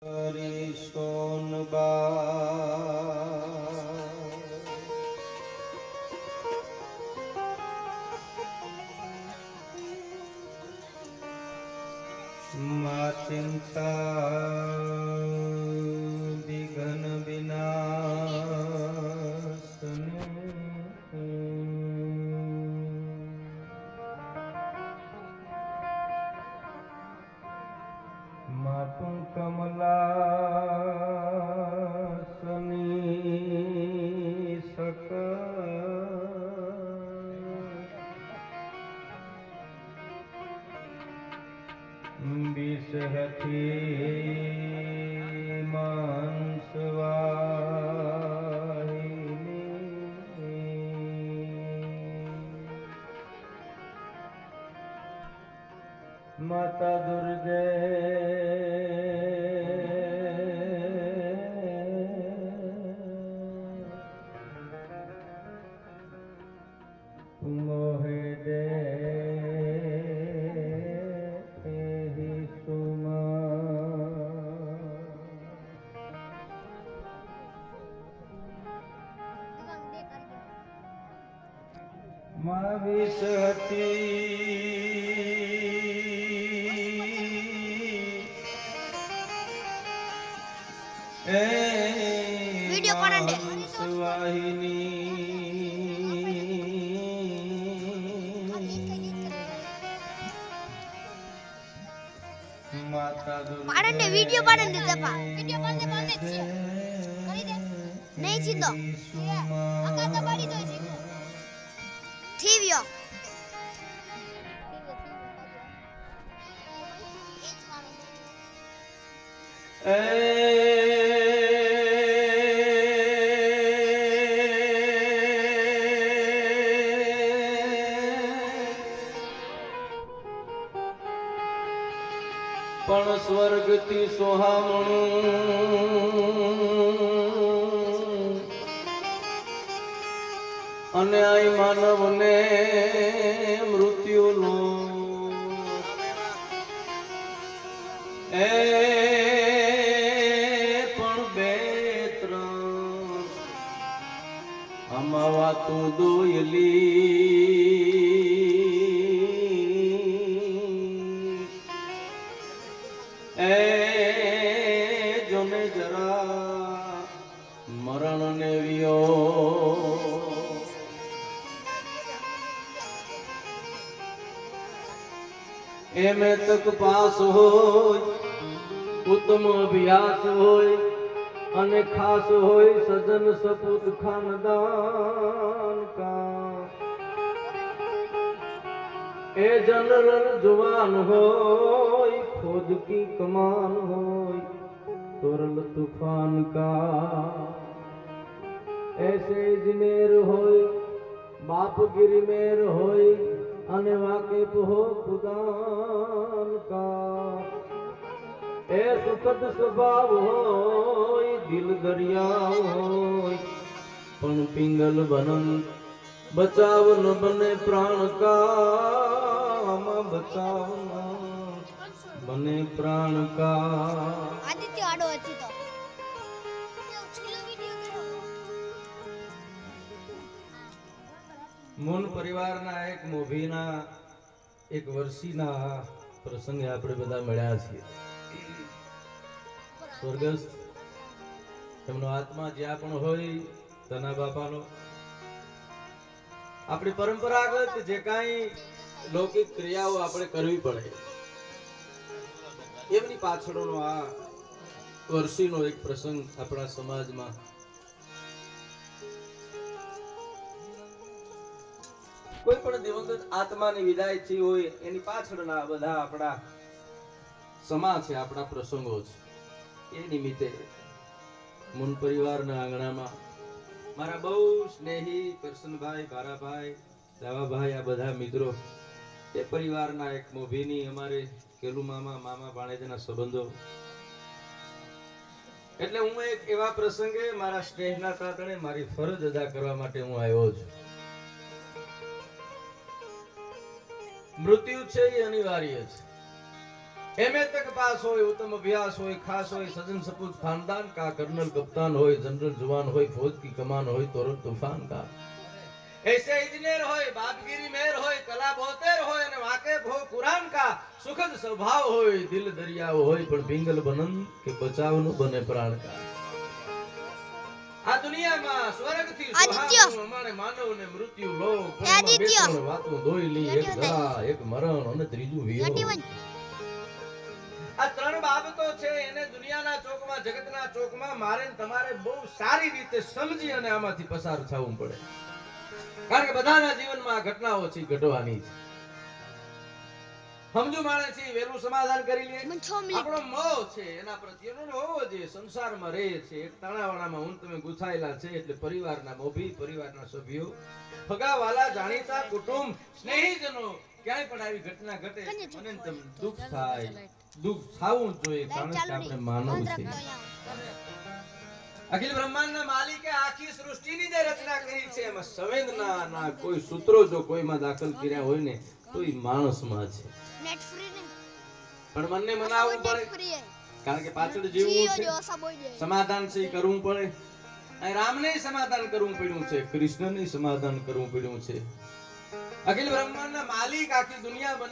હરી સોનબા મા ચિંતા વિઘ્ન વિનાશની માતું કમલાસની સક વિષહથી માનસવાહિની માતા દુર્ગે મોહે દે મા વિષહતી માતા પાડન ને વિડિયો પાડન દે જપા વિડિયો પાડન દે છે કરી દે નહીં સીધો આકા તો પાડી દો સીધો થીવ્યો પણ સ્વર્ગથી સોહામણું અને આઈ માનવને મૃત્યુનો એ પણ બે ત્રણ આમાં વાતું દોયલી એ જોને જરા મરણ ને વિયો એમે તક પાસ હોય ઉત્તમ અભ્યાસ હોય અને ખાસ હોય સજન સપૂત ખાનદાન કા એ જનરલ જુવાન હોય खोद की कमान होय तुरल तूफान का ऐसे इंजीनियर होय बाप गिरमेर होय अने वाकिफ हो खुदान का ए सुखद स्वभाव होय दिल दरिया होय पण पिंगल बनन बचाव न बने प्राण का बचाव न बने प्राण का આદિત્ય આડો હતી તો મૂન પરિવારના એક મોભીના એક વર્ષીના પ્રસંગે આપણે બધા મળ્યા છીએ. સ્વર્ગસ્થ એમનો આત્મા જ્યાં પણ હોય તના બાપાનો આપણી પરંપરાગત જે કાંઈ લૌકિક ક્રિયાઓ આપણે કરવી પડે એમની પાછળનો આ વર્ષીનો એક પ્રસંગ આપણા સમાજમાં કોઈ પણ દિવંગત આત્માની વિદાય થઈ હોય એની પાછળના બધા આપણા સમાજ છે, આપણા પ્રસંગો છે. એ નિમિત્તે મુન પરિવારના આંગણામાં મારા બહુ સ્નેહી કરશનભાઈ, ભારાભાઈ, દાવાભાઈ, આ બધા મિત્રો એ પરિવારના એક મોભીની અમારે કેલુ મામા, મામા ભાણેજના સંબંધો એટલે હું એક એવા પ્રસંગે મારા સ્નેહના તાતણે મારી ફરજ અદા કરવા માટે હું આવ્યો છું. મૃત્યુ છે એ અનિવાર્ય છે, एमए तक पास होय, उत्तम अभ्यास होय, खास होय, सजन सपूत खानदान का, कर्नल कप्तान होय, जनरल जवान होय, फौज की कमान होय, तोरण तूफान का, ऐसे इंजीनियर होय, बापगिरी मेर होय, कला बोतेर होय અને વાકેફ હો કુરાન કા, સુખદ સ્વભાવ હોય, દિલ દરિયાઓ હોય, પણ પિંગલ બનન કે બચાવ ન બને પ્રાણ કા. આ દુનિયામાં સ્વર્ગથી આદિત્ય. સુહાગનું અમારે માનવને મૃત્યુ લોક, પણ એ એમાં બે આદિત્ય. ત્રણ વાતો દોઈ લી, એક ધરા, એક મરણ અને ત્રીજું વિયોગ. 31 આ ત્રણ બાબતો છે એને દુનિયાના ચોકમાં, જગતના ચોકમાં મારે ને તમારે બહુ સારી રીતે સમજી અને આમાંથી પસાર થવું પડે. કારણ કે બધાના જીવનમાં આ ઘટનાઓ છે ઘટવાની છે. સમજુ માણસ છે વેલું સમાધાન કરી લે. મને 6 મિનિટ આપણો મોહ છે એના પ્રત્યેનો ને હોવો જોઈએ. સંસારમાં રહે છે એક તાણાવાણામાં હું તમે ગુથાયેલા છે એટલે પરિવારના મોભી, પરિવારના સભ્યો, ફગાવાલા, જાણીતા, કુટુંબ, સ્નેહીજનો ક્યાંય પણ આવી ઘટના ઘટે મને ને તમને દુઃખ થાય. દુઃખ થાવું જ જોઈએ કારણ કે આપણે માનવ છીએ. અખિલ બ્રહ્માંડના માલિકે આખી સૃષ્ટિની જે રચના કરી છે એમાં સંવેદનાના કોઈ સૂત્રો જો કોઈમાં દાખલ કર્યા હોય ને તો એ માણસમાં છે. નેટ ફ્રી ને પણ મનને મનાવવું પડે ફ્રી હે કારણ કે પાછળ જીવવું છે. જો અસા બોલ દે સમાધાન છે એ કરવું પડે. અહીં રામને સમાધાન કરવું પડ્યું છે, કૃષ્ણને સમાધાન કરવું પડ્યું છે. અખિલ બ્રહ્માંડના માલિક આખી દુનિયા